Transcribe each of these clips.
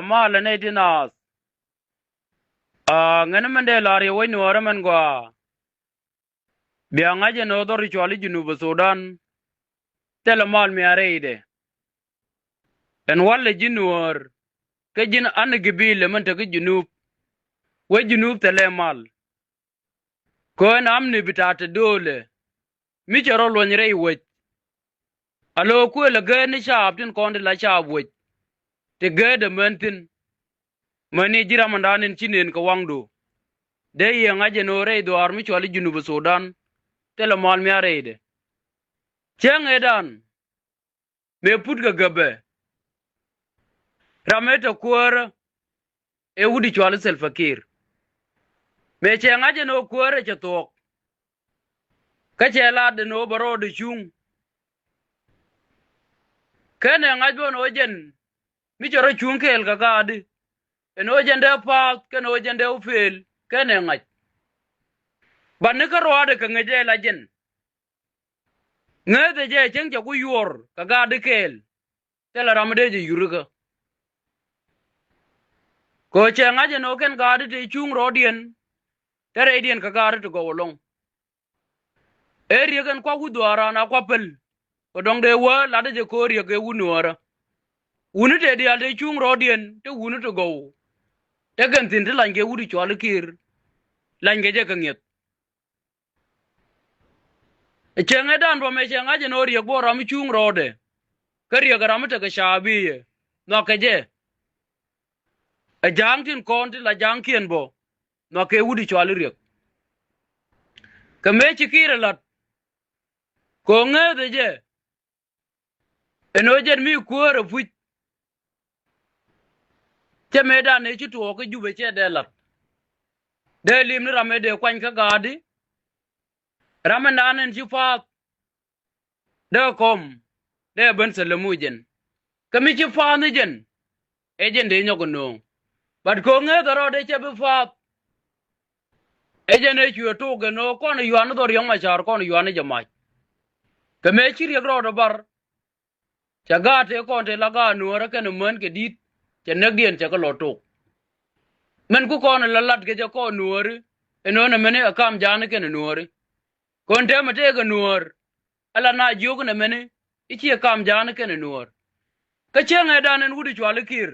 ma la ne dinas ngene mende lari wo ni wara man gwa biya ngaje no do rituali Junuba Sudan tele mal mi areide en walle jinuor ke jin an gibile man ta junub we junub tele mal ko en amni bitata dole mi chero lonyre we alo ku le ge ni sharp tin konde la sharp we te ge de mentin mani jira mandanin chinen ko wangdo de ye ngaje no re do armi chwali Junuba Sudan tele mal mi areide cheng edan me put ga gabe rameta kuor e wudi chwali selfakir me chengaje no kuore chatok ka chela de no baro de chung kene ngajo no jen mi choro chung kel ga gadi eno jen de pa keno jen de ufel kene ngaj banne ka roade ka ngeje la jen ngede je cheng ja ku yor ka gadi kel tela ramde je yuruga ko chengaje no ken gadi te chung rodien tere dien ka gadi to go long eri kan kwa gudwara na kwa pel ko dong de wa la de ko ri ke wunuara wunu te di alde chung rodien te wunu to go te kan tin te lange wudi chwal kir lange je kan yet e chenge dan bo me chenga je no ri go ram chung rode ke ri ga ram te ka shabi no ke je e jang tin kon ti la jang kien bo no ke wudi chwal ri ka me chikire lat ko nge de je eno jen mi kuore fu che me dan ne chitu ko jube che de lat de lim ni rame de kwan ka gadi rame nanen chi fa de kom de ben selemu jen kami chi fa ni jen e jen de nyogo no bat ko nge daro de che bi fa e jen e chu to ge no ko ne yuan do ryong ma char ko ne yuan jama kame chi ri gro do bar chaga te ko te laga nuora ke no men ke dit che nek dien che ko loto men ku ko ne lalat ge ko nuori eno ne mene akam jane ke nuori kon te mate ge nuor ala na jog ne mene ichi akam jane ke nuor ka chenge danen wudi chwal kir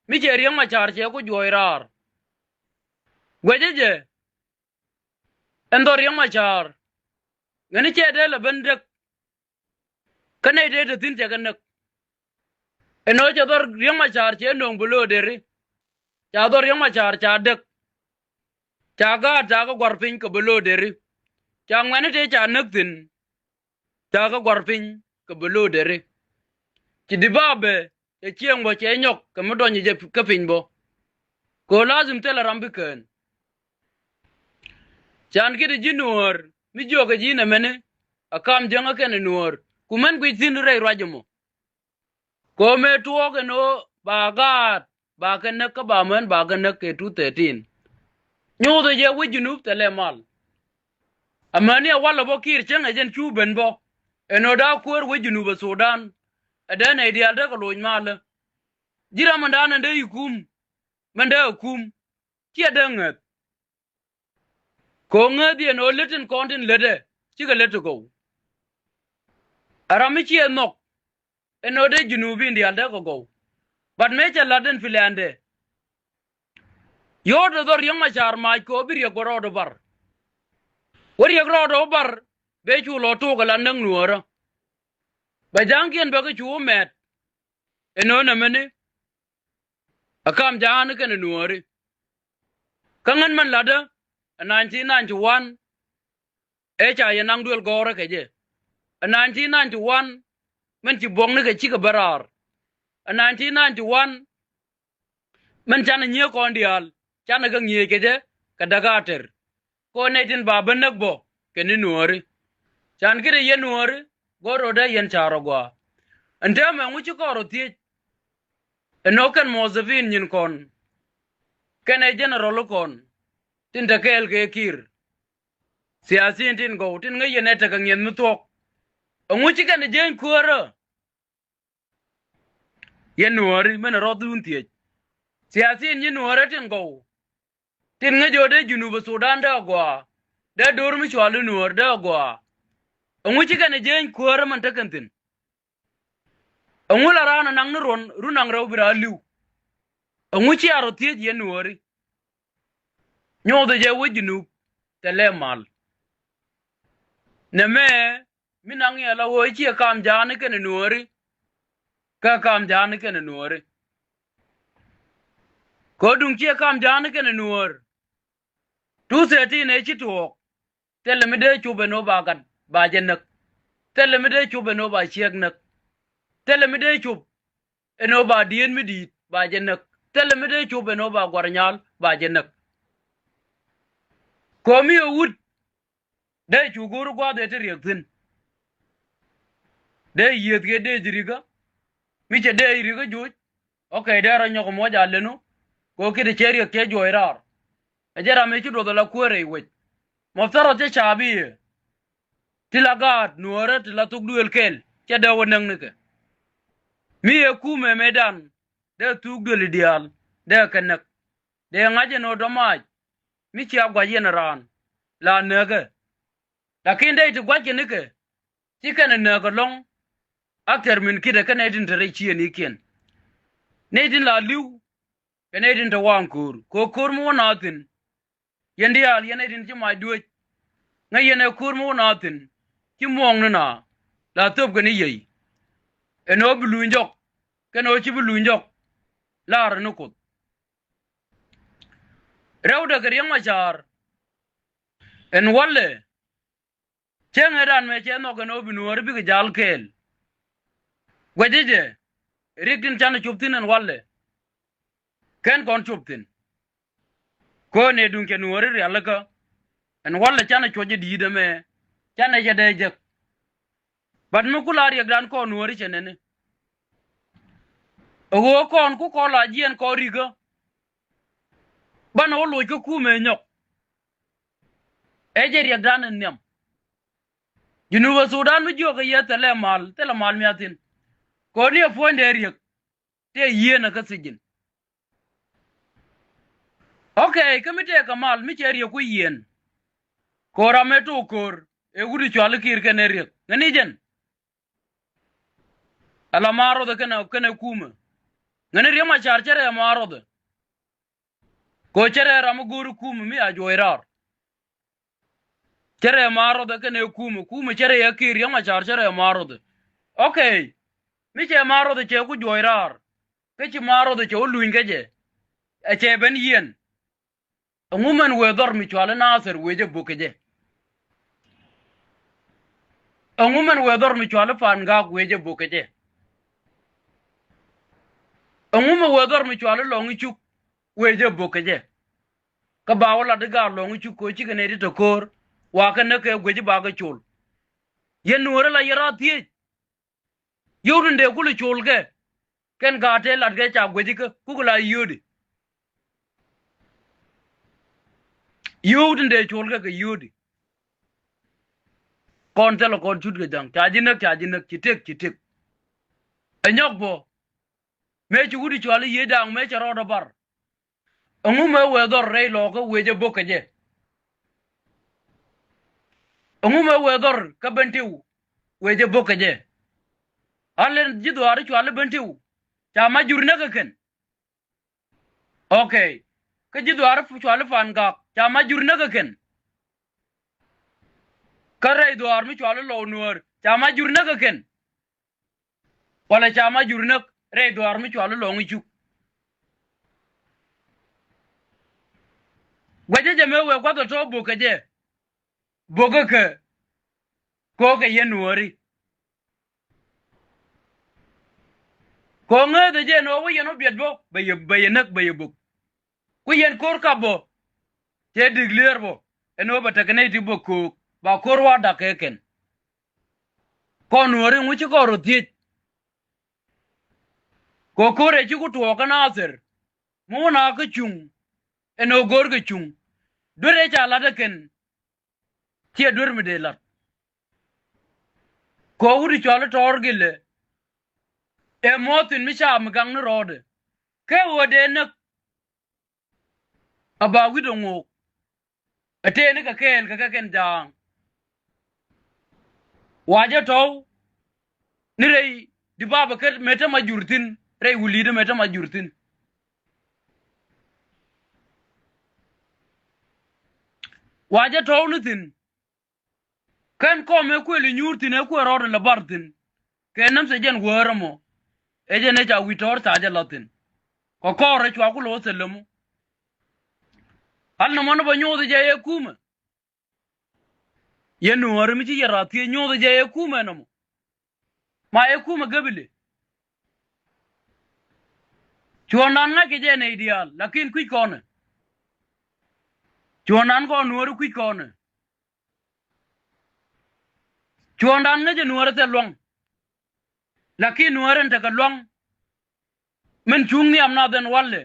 mi che riang ma char che ko joirar gwejeje endo riang ma char ngani che de la bendek kane de tin che ganek eno che dor riang ma char che nong bulo deri cha dor riang ma char cha dek cha ga ta ko gorpin ko bulo deri cha ngane te cha nak tin cha ko gorpin ko bulo deri ti dibabe e chieng bo che nyok ko mo donje je ka pin bo ko lazim tela rambiken chan ki de jinuor mi joge jina mene akam jenga ken nuor kumen gwi tin re rajmo ko me tuoge no bagat ba ken ka ba men ba ken ke 213 nyodo je wujunub tele mal amani wala bo kir chenga jen chuben bo eno da kuer wujunub Sudan adana ideal da ko loñ mal jira mandana de yukum mende hukum ki adangat ko ngadi no letin kontin lede chiga leto go arami chi enok eno de junubi ndi ande go but mecha laden filande yodo dor yang machar ma ko bir ye goro do bar wori ye goro do bar be chu lo to gala nang nuora ba jangien be ko chu met eno na mene akam jahanu ken nuori kangan man lada 1991 echa ye nang duel gore keje 1991 men ti bong ne ke chi ka barar 1991 men chan nye ko ndial chan ga nye keje ka dagater ko ne tin baben nak bo ke ni nuori chan kire ye nuori goro da yen charo gwa ante me ngu ko ro ti enoken mozavin nyin kon kene general kon tin ta kel ke kir siasin tin go tin nge yene ta ngien mutok ngu chi kan jen kuoro yen nuori men rodun tie siasin yen nuori tin go tin ngejo de Junuba Sudan da gwa da dor mi chwalu nuor da gwa ongu chika ne jen kuore man takantin ongu la rana nang ron runang raw bira liu ongu chi aro tie yen nuori nyodo je wujinu tele mal ne me minang ya la wo chi kam jani ken nuori ka kam jani ken nuori ko dung chi kam jani ken nuor tu seti ne chi to tele mi de chube no bagat ba jenak tele mi de chube no ba chiek nak tele mi de chub eno ba dien mi dit ba jenak tele mi de chube no ba gwarnyal ba jenak ko mi wud de chuguru gwa de teriaktin de yet ge de jiriga mi che de iriga juj okay de ra nyoko mo jallenu ko kide cheri ke joirar ajara me chudo la kuere we moftaro te chabi tilagat nuore tila tugduel kel che de wonang neke mi e kume medan de tugduel dial de kanak de ngaje no domaj mi chi agwa ran la nege lakin de tu gwaje neke tikane nege long akter min kide kane din tere chien iken ne din la liu kane din to wankur ko kur mo natin yendi al yene din ti mai duet ngay yene kur mo natin ti mong na la top gani yei eno bulu njok kano chi bulu njok lar no ko rewda gari machar en walle chengeran me cheno kano binuor bi jal kel Wedije, rigdin chana chuptin en walle. Ken kon chuptin. Ko ne dunke nuori rialaka. En walle chana choje diida me. Chana jade jek. But mukulari agdan ko nuori chenene. Ogo kon ku kola jien ko riga. Bana olo ko kume nyok. Eje riagdan en nyam. Junuba Sudan mi joga ye tele mal miatin. Ko ni fonde riak. Te yena ka sijin. Okay, kamite kamal mi cheri ku yen. Kora metu kor e gudi chwal kir keneriak. Ngani jen. Ala maro de kana kuma. Ngani rima charchere maro de. Ko chere ram guru kuma mi ajoirar. Chere maro de kana kuma chere yakir rima charchere maro de. Okay. Mi che maro de che ku joirar. Ke chi maro de che luingeje. E che ben yen. Umuman wedor mi chwal nasir weje bukeje. Umuman wedor mi chwal fanga weje bukeje. Umuma wedor mi chwal longi chuk weje bukeje. Ka bawla de ga longi chuk ko chi kene to kor wa ka ne ke weje baga chul. Yen nuore la yara tie. Yudun de kulu chul ke. Ken gate lat ke cha weje ke kugula yudi. Yudun de chul ke yudi. Kon telo kon chut ke jang chajinak chitik. Anyok bo. Me chugudi chwali yedang me charo bar. Umume wedor rey logo weje bokeje. Umume wedor ka bentiu weje bokeje. Allen jido ari chwali bentiu. Chama jurna ka ken. Okay. Ka jido ari chwali fan ka. Chama jurna ka ken. Ka rey do armi chwali lo nuor. Chama jurna ka ken. Wala chama jurna rey do armi chwali lo ngi chuk. Weje jame we kwato to bokeje. Bogeke. Ko ke yenuori. Ko nge de je no we yeno biedbo bayenak bayebuk. Ku yen kor kabo. Che digler bo. Eno batakene ti boku ba korwa da keken. Ko nuori nguchi ko rotit. Ko kore chi ku to kana aser. Mo na ka chung. Eno gor ke chung. Dure cha la da ken. Tie dur mi de lat. Ko wuri chwala tor gile. e motin mi sha mi gang ni rode ke wode ne aba wido ngo ate ne ka kel ka ken jang waje to ni rei di baba ke meta majurtin rei wulide meta majurtin waje to nitin ken ko me ko li nyurtin e ko rode la bartin ke nam se jen woramo e je ne ja witor ta je latin ko re chwa ku lo selemu hal no mono ba nyodo je e kuma ye nuor mi ci yara ti nyodo je e kuma no ma e kuma gabile chuonan nga ke je ne ideal lakin kui kone chuonan ko nuor kui kone chuonan nga je nuor te long lakin nuor ente ka long men chung ni amna den walle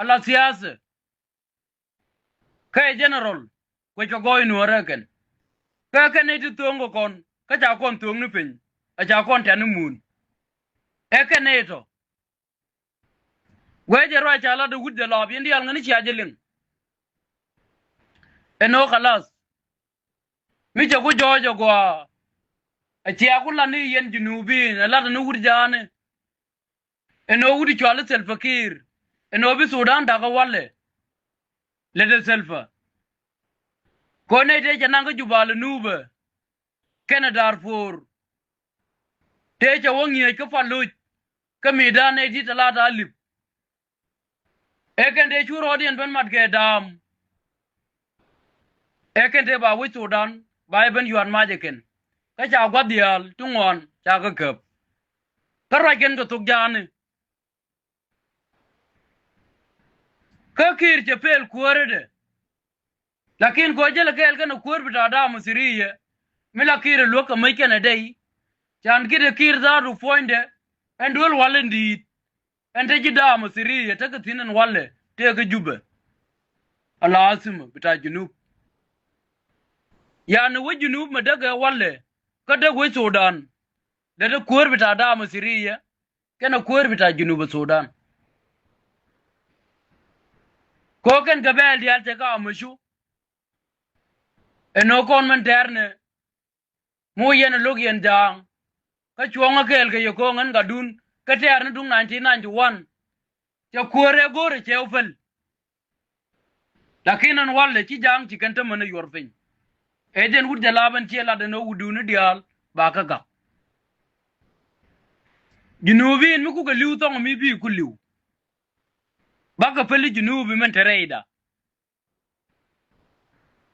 ala siyasa kay general ko ko goy nuor ken ka ne ti tongo kon ka ja kon tong ni pin a ja kon tan mun e ke ne to weje ro cha la de wudde lob yindi al ngani ci ajelin eno khalas mi je ko jojo go a ci akula ni yen junubi na la no wurjane eno wudi chwala sel fakir eno bi sudan daga walle le de selfa ko ne te jananga jubal nube kena darfur te cha wongi ko fallu ka midane di talata alip ekende churo dien ben mat ke dam ekende ba wi sudan ba ben yuan majeken ka cha gwadial tungon cha ka kep karagen to tugjane ka kir che pel kuorede lakin ko jela kel kana kuor bita da musiriye mila kir lo ka mai kana dai chan kire kir da ru foinde endol walendi ente ji da musiriye ta ka tinen walle te ka jube ala asim bita junub yani wo junub ma daga walle ka da wo sudan da kuor bita da musiriye kana kuor bita junub sudan ko ken gabel dial te ka amushu eno kon man terne mu yen log yen jang ka chuonga kel ke yoko ngan gadun ka terne dung 1991 te kuore gore che ofel lakinan walle ci jang ci kanta mana yorfin ejen wud de laban ci la de no wudunu dial ba ka ga junubin mi ku ga liw tong mi bi ku liw ba ka peli junubi men tereida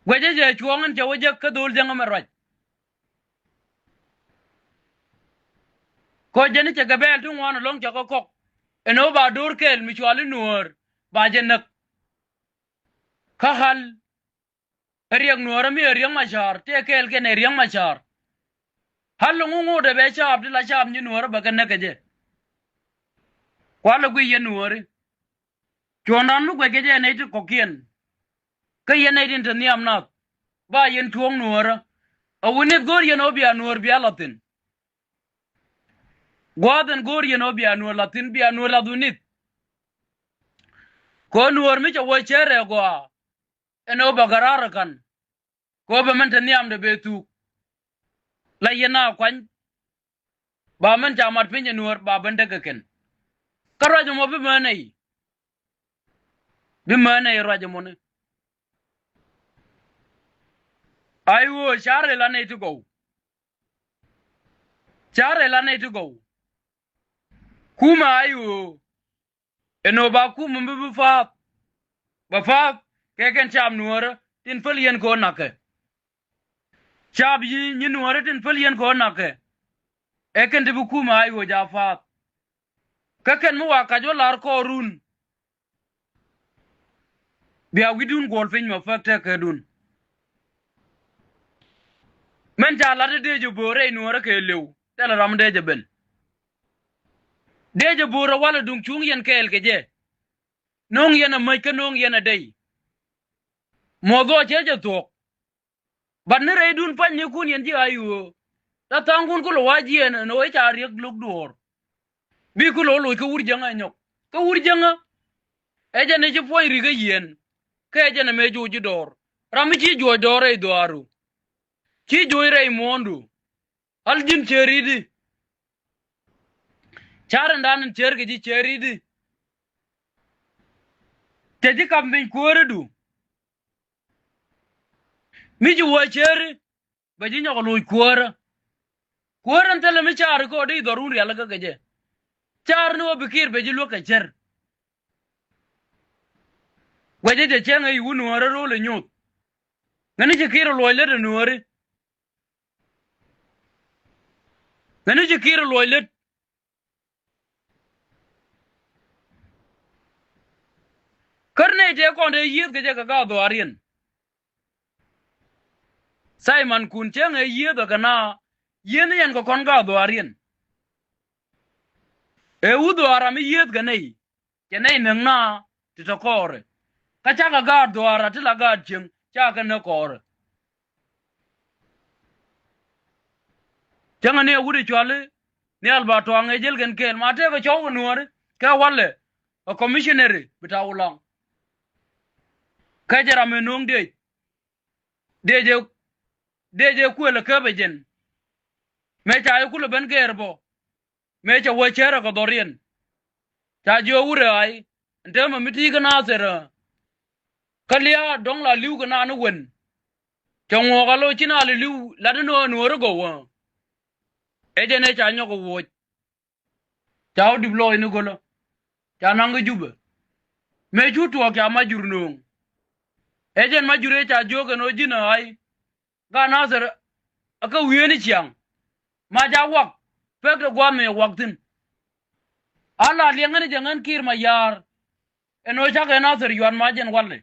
gwaje je chuongan che waje ka dol janga maraj ko jeni che gabel tu ngwana long cha ko kok eno ba dur kel mi chwali nuor ba jenak ka hal riang nuor mi riang machar te kel ken riang machar hal ngungu de be cha abdilla cha ni nuor ba kan nakaje wala gwi ye nuor chonan mu gwaje je ne ti kokien ka yen ne din tan yam na ba yen tuong nuor awune gor yen obia nuor bia latin gwaden gor yen obia nuor latin bia nuor ladunit ko nuor mi cha wo chere go eno bagarar kan ko be man tan yam de betu la yena kwan ba man cha mat pinye nuor ba ban daga ken karajo mo be manai rajo mo ne aiwo chare la ne to go chare la ne to go kuma aiwo eno ba kuma mbi fa ba fa ke ken cham nuor tin felien ko nake chab yi ni nuor tin felien ko nake e ken de kuma aiwo ja fa ka ken mu wa ka jo lar ko run bia widun gol fin ma fakta ka dun men ja la de je bore nuor ke lew tela ram de je ben deje bora wala dung chung yen kel ke je nong yen mai ka nong yen dai modo je to ban ne re dun pan ne kun yen ji ayu ta tangun ko waji en no e cha riek luk dor bi ku lo ku urjanga nyok ku urjanga eje ne ji foi riga yen ke eje ne meju ji dor rami ji jo dore doaru ji jo re mondu aljin cheridi charan dan cherge ji cheridi teji kambin kuredu mi ji wo cheri baji nyoko lo kuoran tele mi char ko di dorun ya laga geje char no bikir beji lo ka cher waje de chenga yi wunu ara ro le nyot ngani je kiro lo le de nuore ngani je kiro lo le karne je ko de yit geje ka ga do arien Simon kun chenga yi do kana yen yen ko kon ga do arien e udo ara mi yit ganei kenei nangna titokore kacha ka ga do ara tila ga cheng cha ka na kore chenga ne wuri chwale ne alba to an ejel gen kel mate ko chow nuore ka walle a commissioner bitawulang ka jara me nong deje kuele kabejen me cha yu kule ben gerbo me cha wo chera ko dorien cha jo wure ai ndema miti kana sera kalia dong la liu kana no wen chongo galo china le liu la no no go wo eje ne cha nyoko wo cha deploy ni golo cha nang jube me jutu ka majurno eje majure cha joge no jina ai ga nasir aka wieni chiang ma ja wak pek de gwa me waktin ala liengani jangan kir ma yar eno cha ga nasir yuan ma jen walle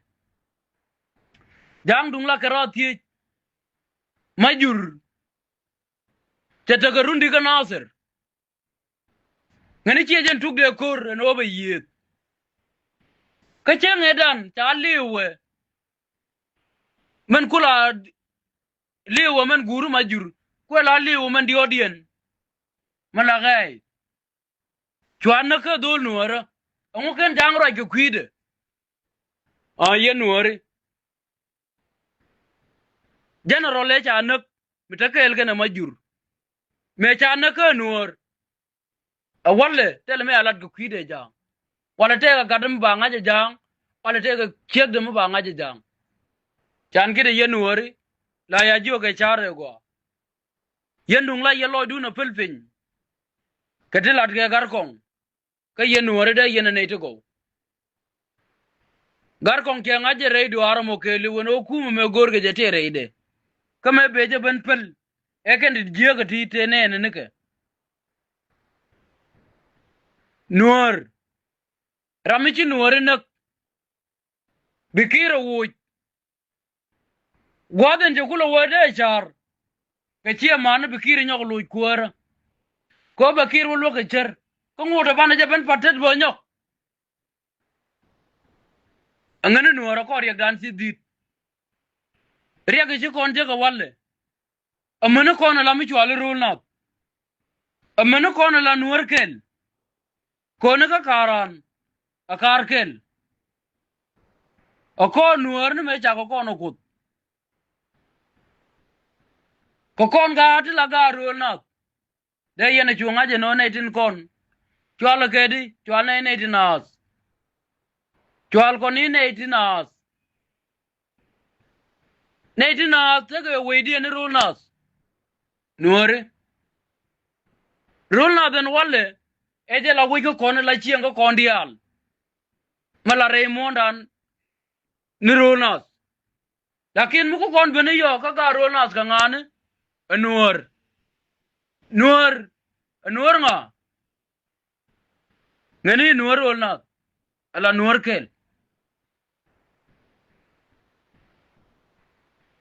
jang dung la karati majur teta garundi ga nasir ngani chi jen tuk de kor eno be yit ka cheng edan cha liwe men kula liwe men guru majur kwela liwe men diodien malagai chuan na ka dol nuara ngu ken jang ro ke kwide a ye nuari general le cha nak mitakel kana majur me cha na ka nuor a walle tel me alat ke kwide jang wala te ga gadam ba ngaje jang wala te ga kiek dem ba ngaje jang chan kide ye nuari la ya jo ke chare go yendung la ye loy du na pelpin katilat ke garkong ka yen wore da yen ne to go garkong ke ngaje reido aramo ke liwono kuma me gorge je te reide kame beje ben pel e ken di jega ti te ne ne ke nuor ramichi nuor nak bikira wo gwaden je kula wode char ke chia man bikira nyok lu kuara ko bakir wo ke cher ko ngoto bana je ben patet bo nyok angane nuora ko riak dan si dit riak je kon je ko walle amana ko na lami chwale rul na amana ko na la nuor kel ko na ka karan akar kel ako nuor ne me cha ko no kut ko kon ga ti la ga rul na de yene chunga je no ne tin kon chwal kedi chwal ne tinas chwal ko ni ne tinas te ke wedi ne runas nuore rulna den walle eje la wi ko kon la chien ko kondial mala raymondan ni runas lakin mu ko kon bene yo ka ga runas ka ngane nuor nga ngani nuor olna ala nuor kel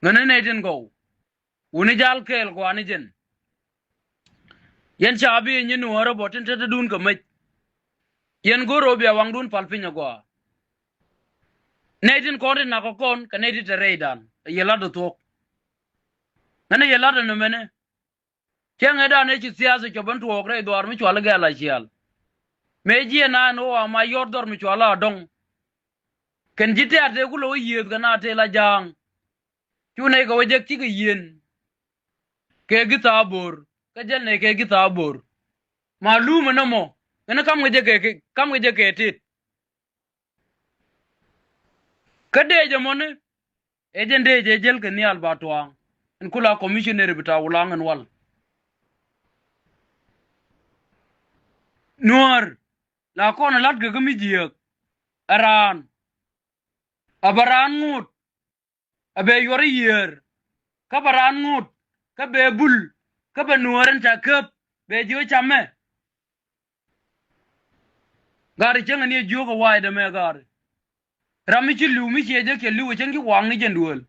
ngane ne den go uni jal kel ko ani jen yen chabi ni nuor botin te dun ko me yen goro be wang dun palpinya go ne den ko na ko kon ka ne te reidan yela do to ngane yela do no mene kenga da ne chi siasa ko ban to okre do armi chwal ga la chial meji na no wa ma yordor mi chola dong ken jite ate kulo yed kana te la jang chune ko wajek ti yen ke gita bor ka jel ne ke gita bor malum na mo ena kam ngeje ke tit kade je mone ejende je jel ke ni albatwa en kula commissioner bita wulangan wal nuar la kona lat ga gami jiyak aran abaran ngut abe yori yer ka baran ngut ka be bul ka be nuaren ta kep be jiwe chame gari chenga ni jogo waide me gari rami chi lu mi cheje ke lu chengi wang ni jenduel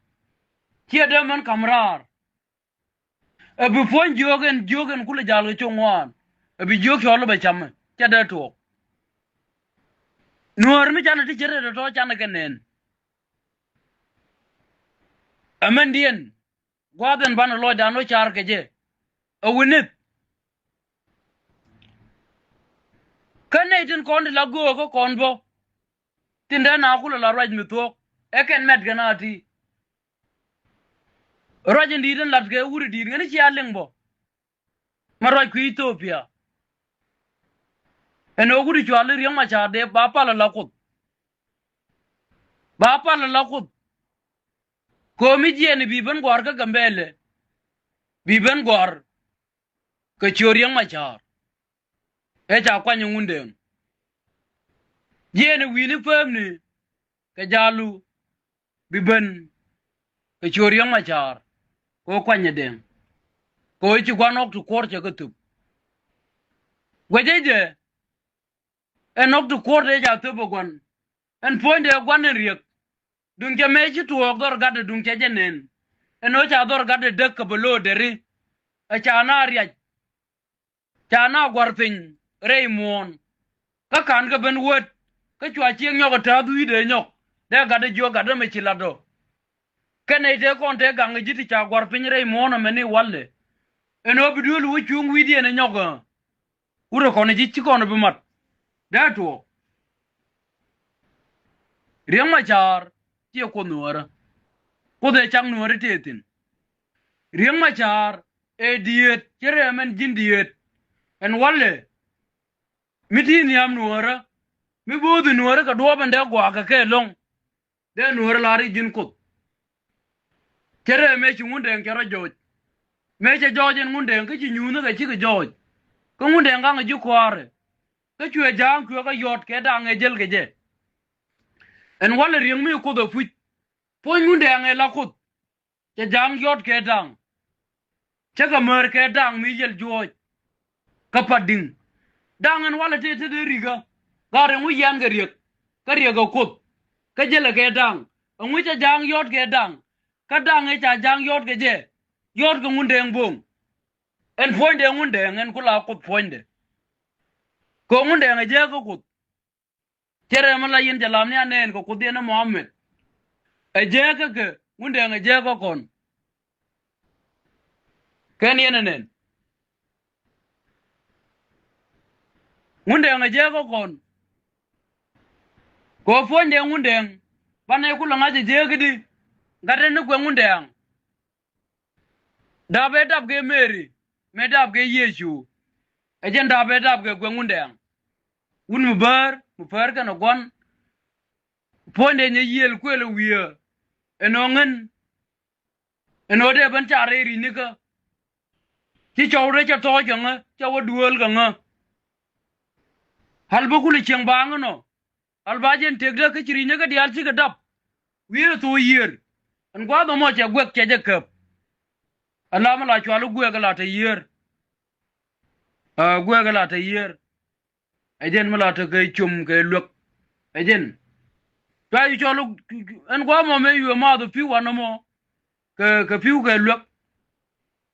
kia de man kamrar abu fon jogen kula jalo chongwan abi jog yolo be chame kia de to nuar mi chana ti chere to chana kenen amendien gwaden ban lo dano char keje awinit kane tin kon la go ko kon bo tinda na kula la raj mi tok eken met ganati raj ndi den lat ge wuri dir ngani ci aleng bo ma raj ku Ethiopia eno guri ci alir yang ma cha de ba pala la kut ko mi jeni bi ben gor ka gambele bi ben gor ko cior yang ma cha e cha kwanya ngunde jeni wini famni ka jalu bi ben ko cior yang ma cha ko kwanya den ko ci gwanok tu kor che gutup gwajeje enok tu kor de ja tubo gwan en point de gwan riek dun ke meji tu ogdor gade dun ke jenen eno cha dor gade dek ko belo deri a cha na riaj cha na gwarpin reymon ka kan ga ben wot ka chwa chieng nyoko ta du ide nyok de gade jo gade me chilado kene de kon te gang jiti cha gwarpin reymon ameni walle eno bidul wu chung widi ene nyoga uro kono jichi kono bimat dato riang machar tie ko nuara ko de chang nuara tetin riang machar e diet kere men jin diet en walle miti ni am nuara mi bodu nuara ka do bande gwa ka ke long de nuara lari jin ko kere me chi ngunde en kero joj me che jojen ngunde en ki nyuna ka chi ka joj ko ngunde en ga ju kware ka chue jang ku ka yot ke dang e jel ke je en wale riang mi ko do fu po ngunde en la ko che jang yot ke dang che ka mer ke dang mi jel joj ka pading dang en wale te de riga gare mu yan ga riek ka riega ko ka jel ke dang ngu che jang yot ke dang ka dang e cha jang yot ke je yot ko ngunde en bong en poinde ngunde en kula ko poinde ko ngunde en je ko kut tere mala yin jalam ni anen ko kudena Muhammad e je ke ngunde en je ko kon ken yenenen ngunde en je ko kon ko fonde ngunde bane kula ngaje je gidi ngare ne ko ngunde en dabe dab ge Mary me dab ge Yesu e je dabe dab ge ngunde en un mu bar kana gon ponde nye yel kwele wiye enongen enode ban chare ri nika ti chawre cha to janga cha waduol ganga halbo kuli cheng bangno albajen tegda ke chiri nya ga dial ci ga dab wiye to yer an gwa do mo cha gwek cha jakap alama la chwalu gwek la ta yer gwek la ta yer ejen mala ta ke chum ke luk ejen tai cholu en gwa mo me yu ma do pi wana mo ke pi ke luk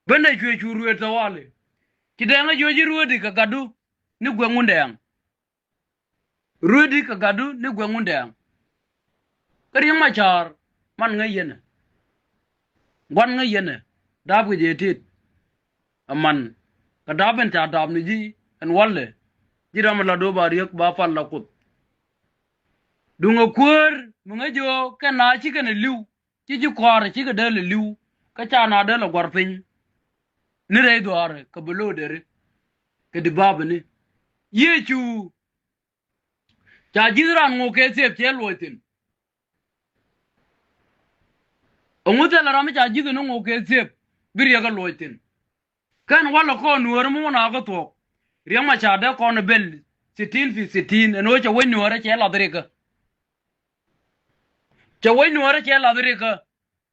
bende chwe churu eta wale kidanga joji ruodi ka gadu ni gwengunde yang ruodi ka gadu ni gwengunde yang kari machar man ngayene gwan ngayene dabu je tit aman ka daben ta dab ni ji en walle jiram la do ba riek ba fal la kut dunga kur munga jo kana chi kana liu chi ji kwar chi ga de liu ka cha na de la gwar pin ni re do are ka bulo de re ka di bab ni ye chu cha jidran ngo ke sep che loitin onguta la ram cha jidu ngo ke sep bir ya ga loitin kan wala ko nuor mu na ga to riang ma cha de ko na bel 60 fi 60 eno cha wen nuor che la dre ka cha wen nuor che la dre ka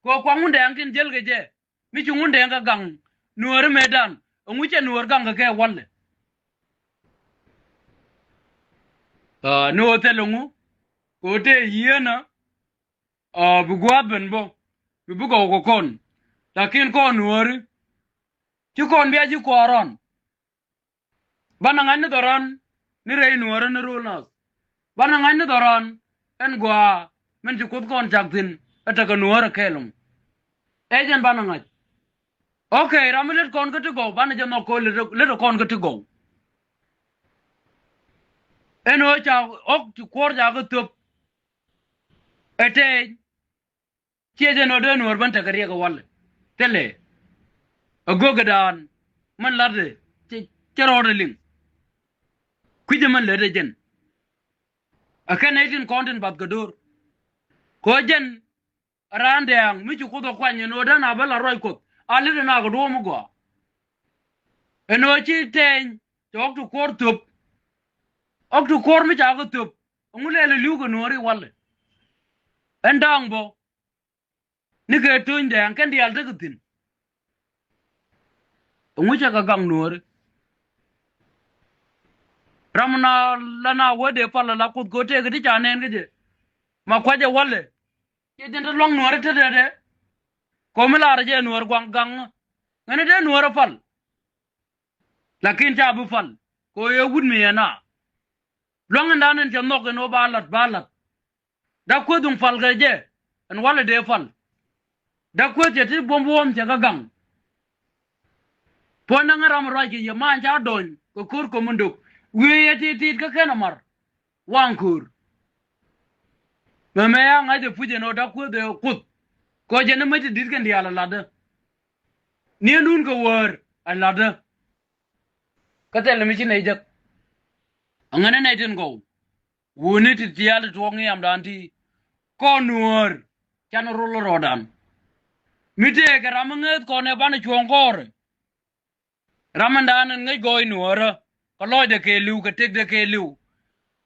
ko kwa ngunde angin jel ge je mi chu ngunde nga gang nuor medan ongu che nuor gang ke walle no te lungu ko te hiena bu gwa ben bo bu ko kon lakin ko nuor ci kon biya ji koron bana ngani doron ni rey nuor ni runas bana ngani doron en gwa men ci kut kon jaktin ataka nuor kelum ejen bana ngaj okay ramilet kon ko to go bana jamo ko le kon ko to go eno cha ok ci kor ja go top ete cieje no de nuor ban takariya go wal tele agogadan man larde ci rode ling kuje man lede jen akan aitin content bat gadur ko jen rande ang mi ci kudo kwanye no dana bala roy ko alide na go do mu go eno ci ten tok tu kor tup ok tu kor mi ja go tup ngulele lugo nori walle endang bo ni ke tunde an kan dial dagutin ngucha ka gang nori ramna lana wode pala la kut gote gidi chanen gije ma kwaje walle ye den long nori tede ko mila raje nor gwang gang ngene de nor pal lakin ta bu fal ko ye wud mi yana long ndanen te nok no balat da ko dum fal gaje en walle de fal da ko je ti bombom te ga gang pona ngaram raje ye man ja don ko kur ko munduk wiye ti ka kana mar wankur meme ya ngaje fuje no da ko de kut ko je ne mati dit kan di ala lada ni nun ko wor alada ka tel mi ci ne jak angana ne tin go woni ti tial to ngi am danti ko nuor kan rolo rodan mi te ga ramanget ko ne ban chuongor ramandan ngai goy nuor ko loy de ke liu ka tek de ke liu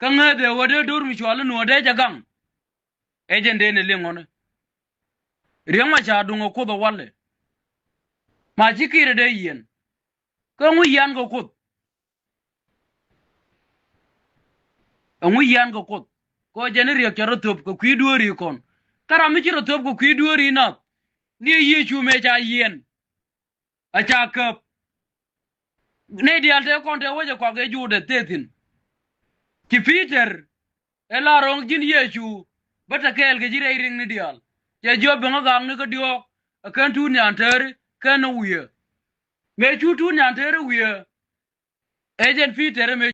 ka ngade wode dur mi chwala nuor de jagang ejen de ne lingone riang ma cha dungo ko do walle ma jikire de yen ko ngu yan go kut ngu yan go kut ko jeneri ya top ko kwiduori kon kara mi chiro top ko kwiduori na ni ye chume cha yen a cha kap ne dial te kon te woje ko ge jude tetin ki peter ela rong jin yechu bata kel ge jire ring ni dial je job nga gang ni ko dio kan tu nyan ter kan wiye me chu tu nyan ter wiye agent peter me